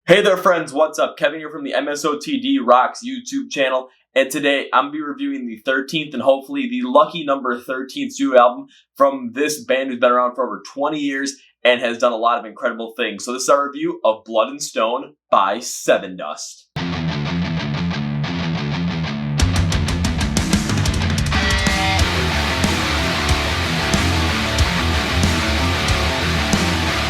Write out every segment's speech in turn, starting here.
Hey there friends, what's up? Kevin here from the MSOTD Rocks YouTube channel, and today I'm going to be reviewing the 13th and hopefully the lucky number 13th studio album from this band who's been around for over 20 years and has done a lot of incredible things. So this is our review of Blood and Stone by Sevendust.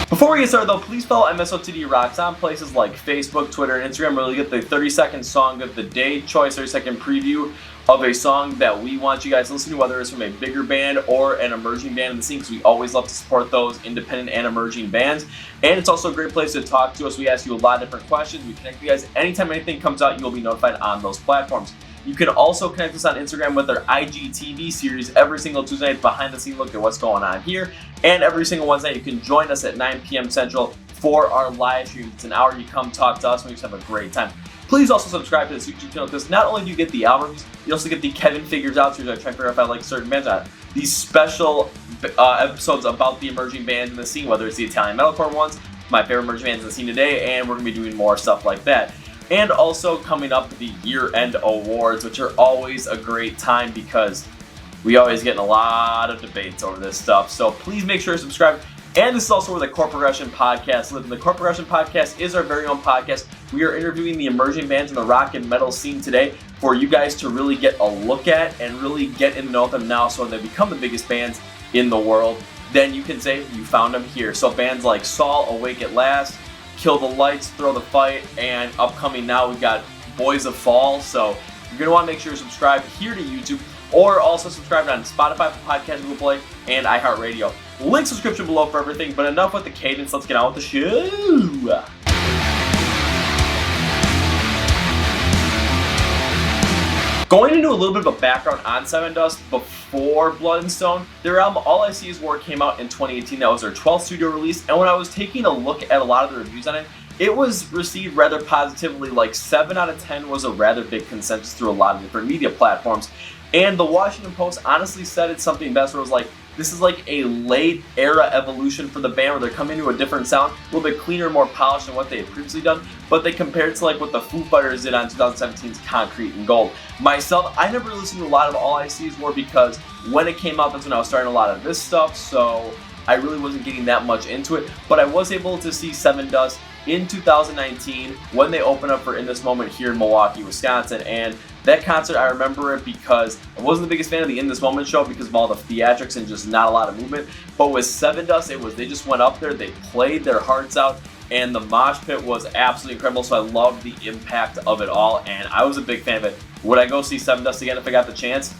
Before we get started though, please follow MSOTD Rocks on places like Facebook, Twitter, and Instagram where you'll get the 30-second song of the day choice, 30-second preview of a song that we want you guys to listen to, whether it's from a bigger band or an emerging band in the scene, because we always love to support those independent and emerging bands. And it's also a great place to talk to us. We ask you a lot of different questions. We connect with you guys. Anytime anything comes out, you'll be notified on those platforms. You can also connect us on Instagram with our IGTV series every single Tuesday night, behind the scene look at what's going on here. And every single Wednesday, you can join us at 9 p.m. Central for our live stream. It's an hour you come talk to us and we just have a great time. Please also subscribe to this YouTube channel because not only do you get the albums, you also get the Kevin Figures Out series. I try to figure out if I like certain bands on these special episodes about the emerging bands in the scene, whether it's the Italian metalcore ones, my favorite emerging bands in the scene today, and we're going to be doing more stuff like that. And also coming up the year-end awards, which are always a great time because we always get in a lot of debates over this stuff. So please make sure to subscribe. And this is also where the Chord Progression Podcast lives. And the Chord Progression Podcast is our very own podcast. We are interviewing the emerging bands in the rock and metal scene today for you guys to really get a look at and really get in to know them now. So when they become the biggest bands in the world, then you can say you found them here. So bands like Saul, Awake at Last, Kill the Lights, Throw the Fight, and upcoming now we've got Boys of Fall. So you're going to want to make sure to subscribe here to YouTube or also subscribe on Spotify, Podcast, Google Play, and iHeart Radio. Link subscription below for everything, but enough with the cadence. Let's get on with the show. Going into a little bit of a background on Sevendust before Blood and Stone, their album All I See Is War came out in 2018. That was their 12th studio release, and when I was taking a look at a lot of the reviews on it, it was received rather positively. Like 7 out of 10 was a rather big consensus through a lot of different media platforms. And the Washington Post honestly said it's something best where it was like, this is like a late era evolution for the band where they're coming to a different sound, a little bit cleaner, more polished than what they had previously done, but they compared to like what the Foo Fighters did on 2017's Concrete and Gold. Myself, I never listened to a lot of All I See Is War because when it came out, that's when I was starting a lot of this stuff, so I really wasn't getting that much into it, but I was able to see Sevendust in 2019 when they opened up for In This Moment here in Milwaukee, Wisconsin, and that concert, I remember it because I wasn't the biggest fan of the In This Moment show because of all the theatrics and just not a lot of movement, but with Sevendust, they just went up there, they played their hearts out, and the mosh pit was absolutely incredible, so I loved the impact of it all, and I was a big fan of it. Would I go see Sevendust again if I got the chance?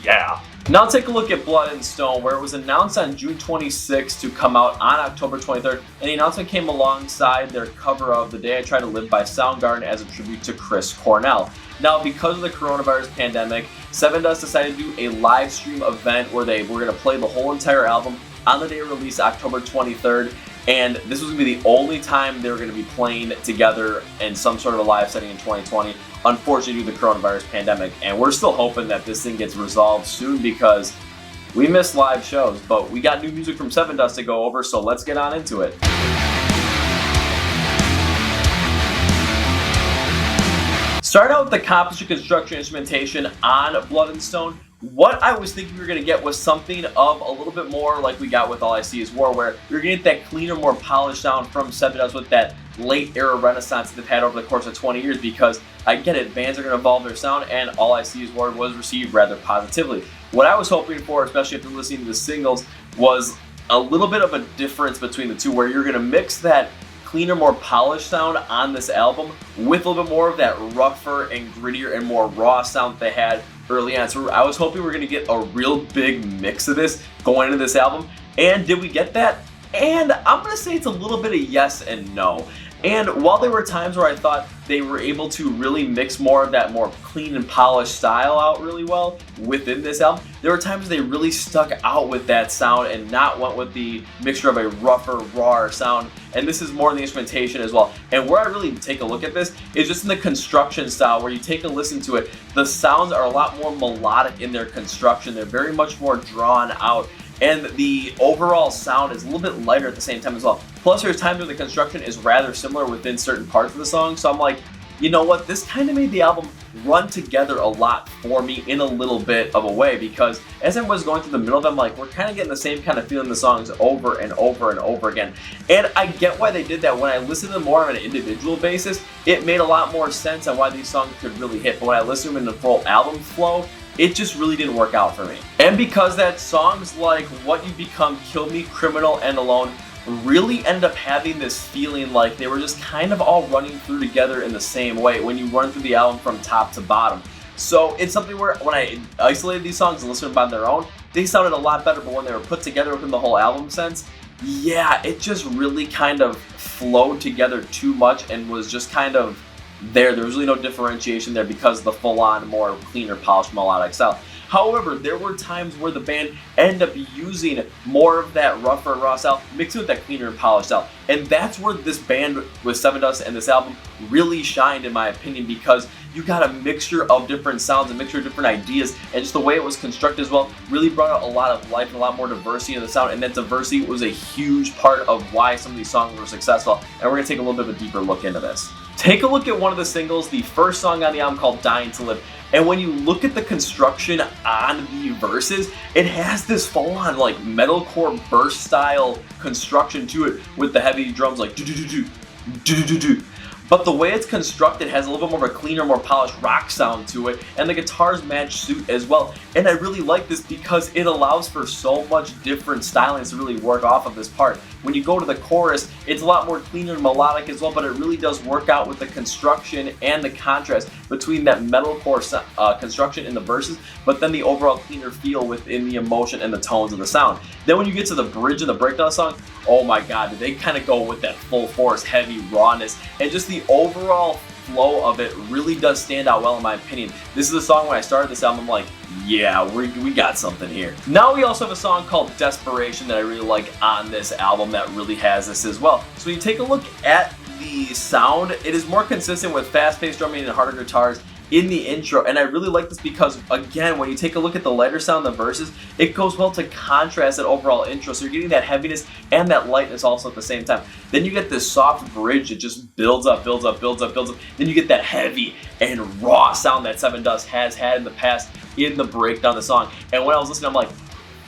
Yeah. Now take a look at Blood and Stone, where it was announced on June 26th to come out on October 23rd, and the announcement came alongside their cover of The Day I Try to Live by Soundgarden as a tribute to Chris Cornell. Now, because of the coronavirus pandemic, Sevendust decided to do a live stream event where they were going to play the whole entire album on the day of release, October 23rd, and this was going to be the only time they were going to be playing together in some sort of a live setting in 2020. Unfortunately, due to the coronavirus pandemic, and we're still hoping that this thing gets resolved soon because we miss live shows, but we got new music from Sevendust to go over, so let's get on into it. Start out with the composition, construction, instrumentation on Blood and Stone. What I was thinking we were going to get was something of a little bit more like we got with All I See Is War, where you're going to get that cleaner, more polished sound from Sevendust with that late era renaissance that they've had over the course of 20 years, because I get it, bands are going to evolve their sound, and All I See Is War was received rather positively. What I was hoping for, especially after listening to the singles, was a little bit of a difference between the two, where you're going to mix that cleaner, more polished sound on this album with a little bit more of that rougher and grittier and more raw sound that they had early on. So I was hoping we were going to get a real big mix of this going into this album, and did we get that? And I'm going to say it's a little bit of yes and no. And while there were times where I thought they were able to really mix more of that more clean and polished style out really well within this album, there were times they really stuck out with that sound and not went with the mixture of a rougher, rawer sound. And this is more in the instrumentation as well. And where I really take a look at this is just in the construction style, where you take a listen to it, the sounds are a lot more melodic in their construction. They're very much more drawn out. and the overall sound is a little bit lighter at the same time as well. Plus, there's times where the construction is rather similar within certain parts of the song, so I'm like, you know what, this kind of made the album run together a lot for me in a little bit of a way, because as I was going through the middle of them, like, we're kind of getting the same kind of feeling in the songs over and over and over again. And I get why they did that. When I listen to them more on an individual basis, it made a lot more sense on why these songs could really hit. But when I listen to them in the full album flow, it just really didn't work out for me. And because that songs like What You Become, Kill Me, Criminal, and Alone really end up having this feeling like they were just kind of all running through together in the same way when you run through the album from top to bottom. So it's something where when I isolated these songs and listened to them on their own, they sounded a lot better, but when they were put together within the whole album sense, yeah, it just really kind of flowed together too much and was just kind of there. There was really no differentiation there because of the full-on, more cleaner, polished melodic style. However, there were times where the band ended up using more of that rougher and raw style, mixing with that cleaner and polished style. And that's where this band with Sevendust and this album really shined, in my opinion, because you got a mixture of different sounds, a mixture of different ideas, and just the way it was constructed as well really brought out a lot of life and a lot more diversity in the sound. And that diversity was a huge part of why some of these songs were successful. And we're going to take a little bit of a deeper look into this. Take a look at one of the singles, the first song on the album, called Dying to Live. And when you look at the construction on the verses, it has this full-on like metalcore burst style construction to it with the heavy drums like do-do-do-do, do-do-do-do. But the way it's constructed has a little bit more of a cleaner, more polished rock sound to it, and the guitars match suit as well. And I really like this because it allows for so much different stylings to really work off of this part. When you go to the chorus, it's a lot more cleaner and melodic as well, but it really does work out with the construction and the contrast between that metalcore construction in the verses, but then the overall cleaner feel within the emotion and the tones of the sound. Then when you get to the bridge and the breakdown song, oh my god, they kind of go with that full force, heavy rawness, and just the overall flow of it really does stand out well, in my opinion. This is a song when I started this album, I'm like, yeah, we got something here. Now we also have a song called Desperation that I really like on this album that really has this as well. So when you take a look at the sound, it is more consistent with fast-paced drumming and harder guitars in the intro, and I really like this because, again, when you take a look at the lighter sound in the verses, it goes well to contrast that overall intro, so you're getting that heaviness and that lightness also at the same time. Then you get this soft bridge that just builds up, builds up, builds up, builds up. Then you get that heavy and raw sound that Sevendust has had in the past in the breakdown of the song. And when I was listening, I'm like,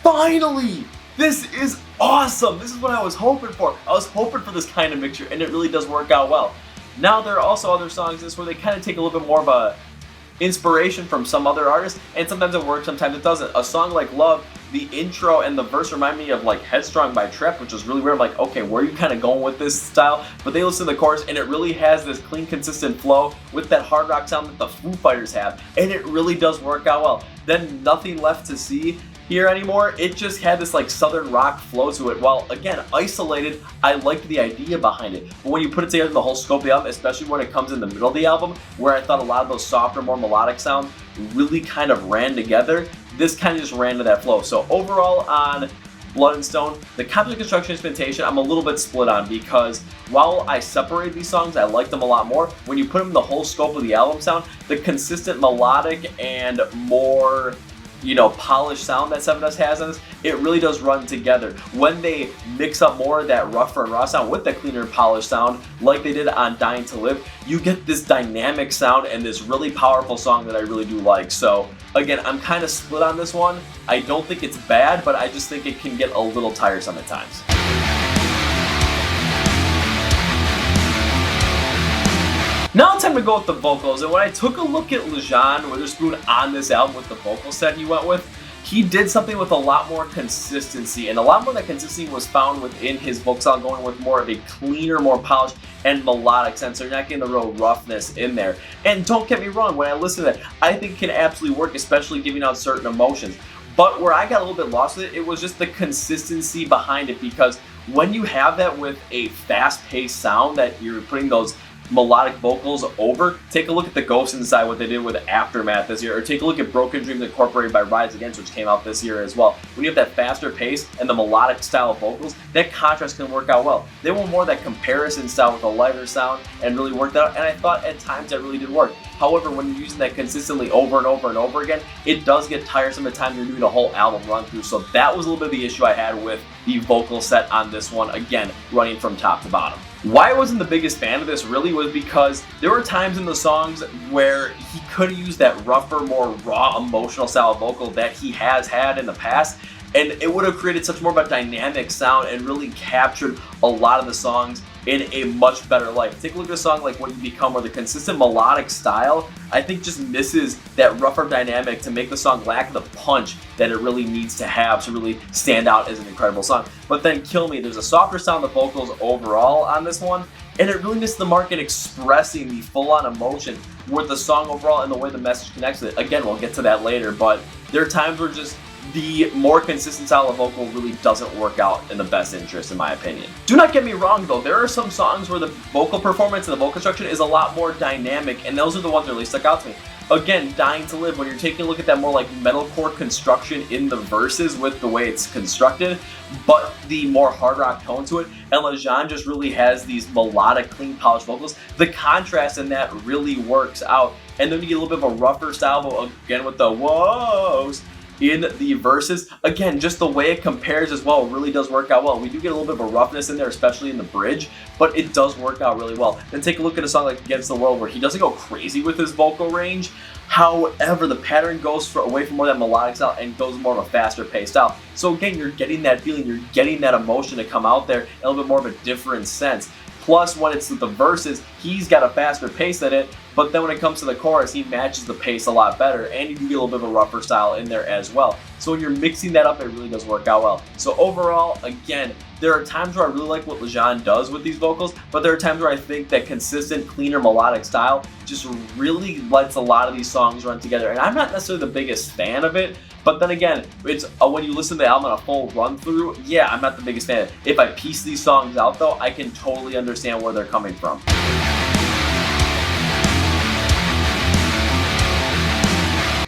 finally! This is awesome! This is what I was hoping for. I was hoping for this kind of mixture, and it really does work out well. Now there are also other songs in this where they kind of take a little bit more of a inspiration from some other artists, and sometimes it works, sometimes it doesn't. A song like Love, the intro and the verse remind me of like Headstrong by Trap, which is really weird. I'm like, okay, where are you kind of going with this style? But they listen to the chorus and it really has this clean, consistent flow with that hard rock sound that the Foo Fighters have, and it really does work out well. Then Nothing Left to See here anymore, it just had this like southern rock flow to it. While again, isolated, I liked the idea behind it. But when you put it together in the whole scope of the album, especially when it comes in the middle of the album, where I thought a lot of those softer, more melodic sounds really kind of ran together, this kind of just ran to that flow. So overall on Blood and Stone, the concept construction instrumentation, I'm a little bit split on, because while I separated these songs, I like them a lot more. When you put them in the whole scope of the album sound, the consistent melodic and more, you know, polished sound that Sevendust has on this, it really does run together. When they mix up more of that rougher and raw sound with the cleaner polished sound, like they did on Dying to Live, you get this dynamic sound and this really powerful song that I really do like. So again, I'm kind of split on this one. I don't think it's bad, but I just think it can get a little tiresome at times. Now it's time to go with the vocals, and when I took a look at Lejean Witherspoon on this album with the vocal set he went with, he did something with a lot more consistency, and a lot more of that consistency was found within his vocal sound, going with more of a cleaner, more polished, and melodic sense, so you're not getting the real roughness in there. And don't get me wrong, when I listen to that, I think it can absolutely work, especially giving out certain emotions. But where I got a little bit lost with it, it was just the consistency behind it, because when you have that with a fast-paced sound that you're putting those melodic vocals over, take a look at the Ghost Inside, what they did with Aftermath this year, or take a look at Broken Dreams Incorporated by Rise Against, which came out this year as well. When you have that faster pace and the melodic style of vocals, that contrast can work out well. They want more of that comparison style with a lighter sound and really worked out, and I thought at times that really did work. However, when you're using that consistently over and over and over again, it does get tiresome at times. You're doing a whole album run through. So that was a little bit of the issue I had with the vocal set on this one, again, running from top to bottom. Why I wasn't the biggest fan of this really was because there were times in the songs where he could have used that rougher, more raw, emotional style of vocal that he has had in the past, and it would have created such more of a dynamic sound and really captured a lot of the songs in a much better light. Take a look at a song like What You Become, where the consistent melodic style, I think, just misses that rougher dynamic to make the song lack the punch that it really needs to have to really stand out as an incredible song. But then Kill Me, there's a softer sound of the vocals overall on this one, and it really missed the mark in expressing the full-on emotion with the song overall and the way the message connects with it. Again, we'll get to that later, but there are times where just the more consistent style of vocal really doesn't work out in the best interest, in my opinion. Do not get me wrong though, there are some songs where the vocal performance and the vocal construction is a lot more dynamic, and those are the ones that really stuck out to me. Again, Dying to Live, when you're taking a look at that more like metalcore construction in the verses with the way it's constructed, but the more hard rock tone to it, and Lejean just really has these melodic, clean, polished vocals. The contrast in that really works out, and then you get a little bit of a rougher style, but again with the whoas in the verses. Again, just the way it compares as well really does work out well. We do get a little bit of a roughness in there, especially in the bridge, but it does work out really well. Then take a look at a song like Against the World, where he doesn't go crazy with his vocal range. However, the pattern goes away from more of that melodic style and goes more of a faster paced style. So again, you're getting that feeling, you're getting that emotion to come out there in a little bit more of a different sense. Plus, when it's with the verses, he's got a faster pace in it, but then when it comes to the chorus, he matches the pace a lot better, and you can get a little bit of a rougher style in there as well. So when you're mixing that up, it really does work out well. So overall, again, there are times where I really like what Lejean does with these vocals, but there are times where I think that consistent, cleaner, melodic style just really lets a lot of these songs run together. And I'm not necessarily the biggest fan of it, but then again, it's when you listen to the album on a full run through, yeah, I'm not the biggest fan. If I piece these songs out though, I can totally understand where they're coming from.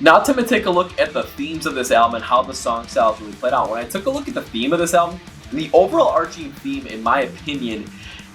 Now time to take a look at the themes of this album and how the song styles really played out. When I took a look at the theme of this album, the overall arching theme, in my opinion,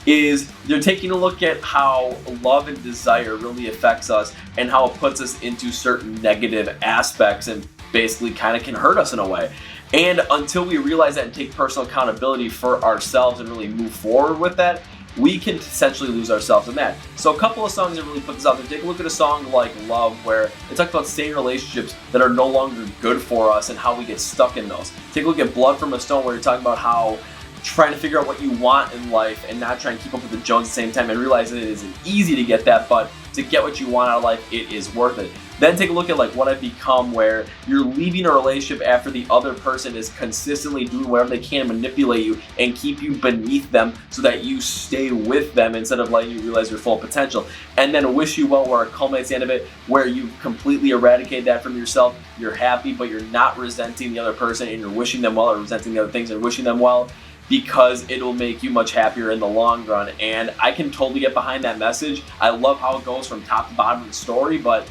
is they're taking a look at how love and desire really affects us and how it puts us into certain negative aspects and basically kind of can hurt us in a way. And until we realize that and take personal accountability for ourselves and really move forward with that, we can essentially lose ourselves in that. So a couple of songs that really put this out there. Take a look at a song like Love, where it talks about staying in relationships that are no longer good for us and how we get stuck in those. Take a look at Blood from a Stone, where you're talking about how trying to figure out what you want in life and not trying to keep up with the Jones at the same time, and realize that it isn't easy to get that, but to get what you want out of life, it is worth it. Then take a look at like What I've Become, where you're leaving a relationship after the other person is consistently doing whatever they can to manipulate you and keep you beneath them so that you stay with them instead of letting you realize your full potential. And then Wish You Well, where it culminates the end of it, where you completely eradicate that from yourself. You're happy, but you're not resenting the other person, and you're wishing them well, or resenting the other things and wishing them well, because it'll make you much happier in the long run. And I can totally get behind that message. I love how it goes from top to bottom of the story, but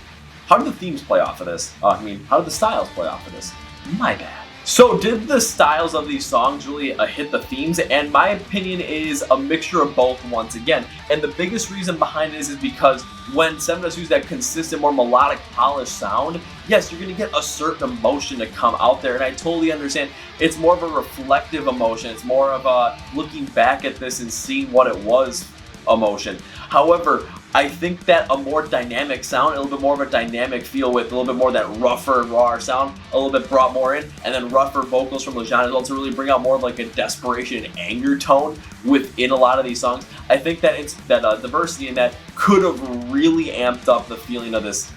how do the themes play off of this? How do the styles play off of this? My bad. So did the styles of these songs really hit the themes? And my opinion is a mixture of both once again. And the biggest reason behind it is because when Sevendust uses that consistent, more melodic, polished sound, yes, you're going to get a certain emotion to come out there. And I totally understand. It's more of a reflective emotion. It's more of a looking back at this and seeing what it was emotion. However, I think that a more dynamic sound, a little bit more of a dynamic feel with a little bit more of that rougher, raw sound, a little bit brought more in, and then rougher vocals from Lejean as well to really bring out more of like a desperation and anger tone within a lot of these songs. I think that it's that diversity in that could have really amped up the feeling of this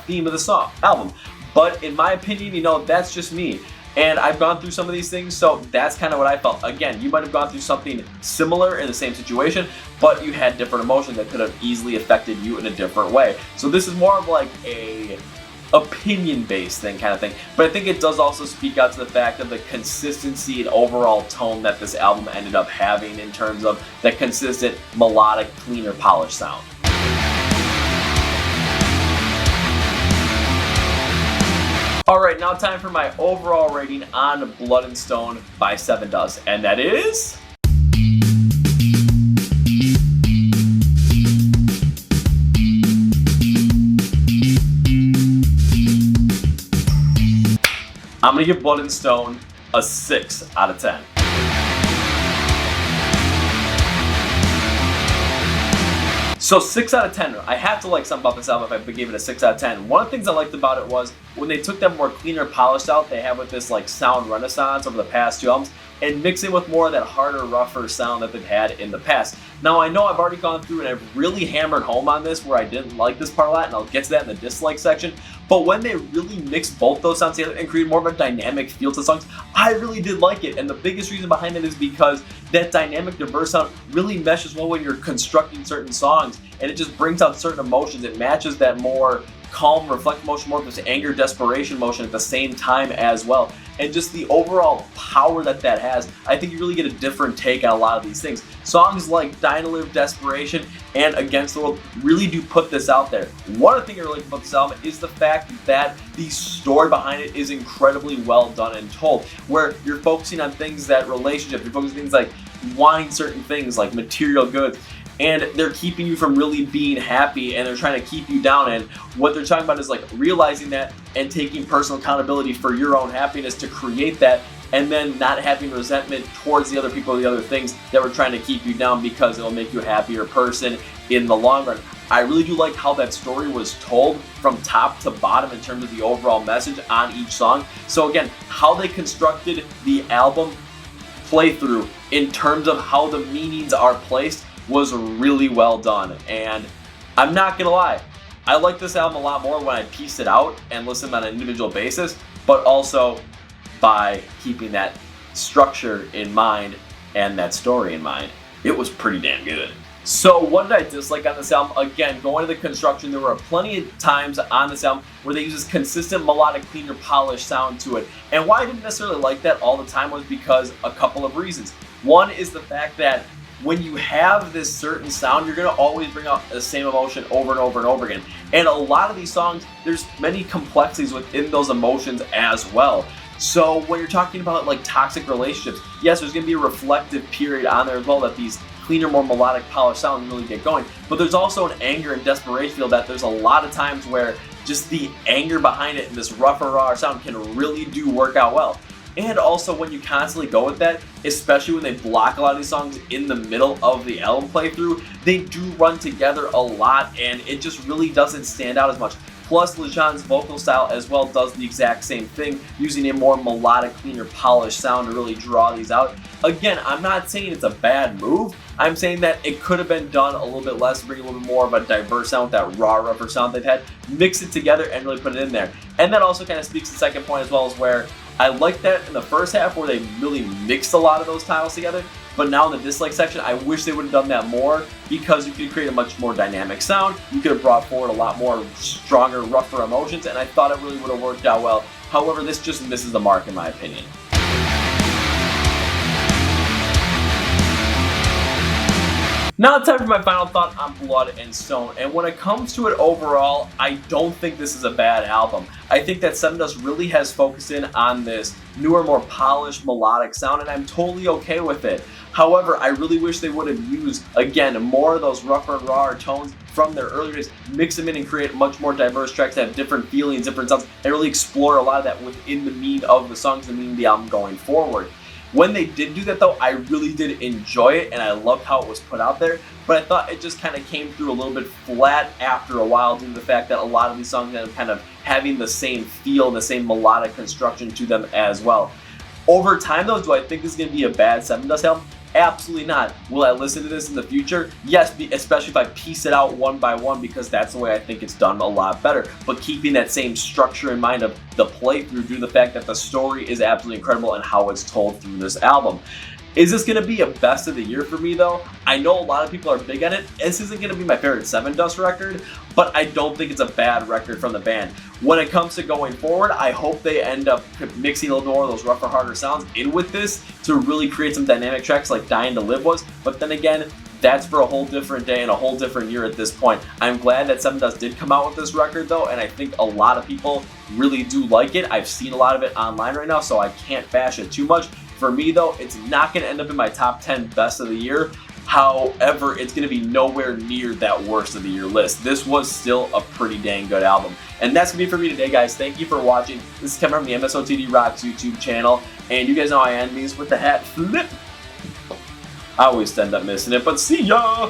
theme of the album. But in my opinion, that's just me. And I've gone through some of these things, so that's kind of what I felt. Again, you might have gone through something similar in the same situation, but you had different emotions that could have easily affected you in a different way. So this is more of like a opinion-based kind of thing. But I think it does also speak out to the fact of the consistency and overall tone that this album ended up having in terms of that consistent, melodic, cleaner, polished sound. Alright, now time for my overall rating on Blood and Stone by Sevendust, and that is... I'm going to give Blood and Stone a 6 out of 10. So 6 out of 10, I have to like something about this album if I gave it a 6 out of 10. One of the things I liked about it was when they took that more cleaner, polished out they have with this like sound renaissance over the past 2 albums and mix it with more of that harder, rougher sound that they've had in the past. Now I know I've already gone through and I've really hammered home on this where I didn't like this part a lot, and I'll get to that in the dislike section, but when they really mixed both those sounds together and created more of a dynamic feel to the songs, I really did like it. And the biggest reason behind it is because that dynamic, diverse sound really meshes well when you're constructing certain songs, and it just brings out certain emotions. It matches that more calm, reflective emotion, more of this anger, desperation emotion at the same time as well. And just the overall power that that has, I think you really get a different take on a lot of these things. Songs like Dying to Live, Desperation, and Against the World really do put this out there. One of the things I really like about this album is the fact that the story behind it is incredibly well done and told, where you're focusing on things that relationships, you're focusing on things like wanting certain things like material goods, and they're keeping you from really being happy, and they're trying to keep you down. And what they're talking about is like realizing that and taking personal accountability for your own happiness to create that, and then not having resentment towards the other people or the other things that were trying to keep you down, because it'll make you a happier person in the long run. I really do like how that story was told from top to bottom in terms of the overall message on each song. So again, how they constructed the album playthrough in terms of how the meanings are placed was really well done. And I'm not gonna lie, I like this album a lot more when I piece it out and listen on an individual basis, but also by keeping that structure in mind and that story in mind. It was pretty damn good. So what did I dislike on this album? Again, going to the construction, there were plenty of times on this album where they use this consistent melodic, cleaner, polished sound to it. And why I didn't necessarily like that all the time was because a couple of reasons. One is the fact that when you have this certain sound, you're going to always bring out the same emotion over and over and over again. And a lot of these songs, there's many complexities within those emotions as well. So when you're talking about like toxic relationships, yes, there's going to be a reflective period on there as well that these cleaner, more melodic, polished sounds really get going. But there's also an anger and desperation feel that there's a lot of times where just the anger behind it and this rougher, rawer sound can really do work out well. And also when you constantly go with that, especially when they block a lot of these songs in the middle of the album playthrough, they do run together a lot and it just really doesn't stand out as much. Plus, Lejean's vocal style as well does the exact same thing, using a more melodic, cleaner, polished sound to really draw these out. Again, I'm not saying it's a bad move. I'm saying that it could have been done a little bit less, bring a little bit more of a diverse sound with that raw, rougher sound they've had, mix it together and really put it in there. And that also kind of speaks to the second point as well, as where I like that in the first half where they really mixed a lot of those styles together, but now in the dislike section, I wish they would have done that more, because you could create a much more dynamic sound. You could have brought forward a lot more stronger, rougher emotions, and I thought it really would have worked out well. However, this just misses the mark in my opinion. Now it's time for my final thought on Blood and Stone, and when it comes to it overall, I don't think this is a bad album. I think that Sevendust really has focused in on this newer, more polished, melodic sound, and I'm totally okay with it. However, I really wish they would have used, again, more of those rougher and rawer tones from their earlier days, mix them in and create much more diverse tracks that have different feelings, different sounds, and really explore a lot of that within the meaning of the songs and the meaning of the album going forward. When they did do that though, I really did enjoy it and I loved how it was put out there, but I thought it just kind of came through a little bit flat after a while due to the fact that a lot of these songs ended up kind of having the same feel and the same melodic construction to them as well. Over time though, do I think this is going to be a bad Sevendust album? Absolutely not. Will I listen to this in the future? Yes, especially if I piece it out one by one, because that's the way I think it's done a lot better. But keeping that same structure in mind of the playthrough due to the fact that the story is absolutely incredible and how it's told through this album. Is this going to be a best of the year for me though? I know a lot of people are big on it. This isn't going to be my favorite Sevendust record, but I don't think it's a bad record from the band. When it comes to going forward, I hope they end up mixing a little more of those rougher, harder sounds in with this to really create some dynamic tracks like Dying to Live was. But then again, that's for a whole different day and a whole different year at this point. I'm glad that Sevendust did come out with this record though, and I think a lot of people really do like it. I've seen a lot of it online right now, so I can't bash it too much. For me though, it's not going to end up in my top 10 best of the year. However, it's going to be nowhere near that worst of the year list. This was still a pretty dang good album. And that's going to be for me today, guys. Thank you for watching. This is coming from the MSOTD Rocks YouTube channel. And you guys know I end these with the hat flip. I always end up missing it, but see ya!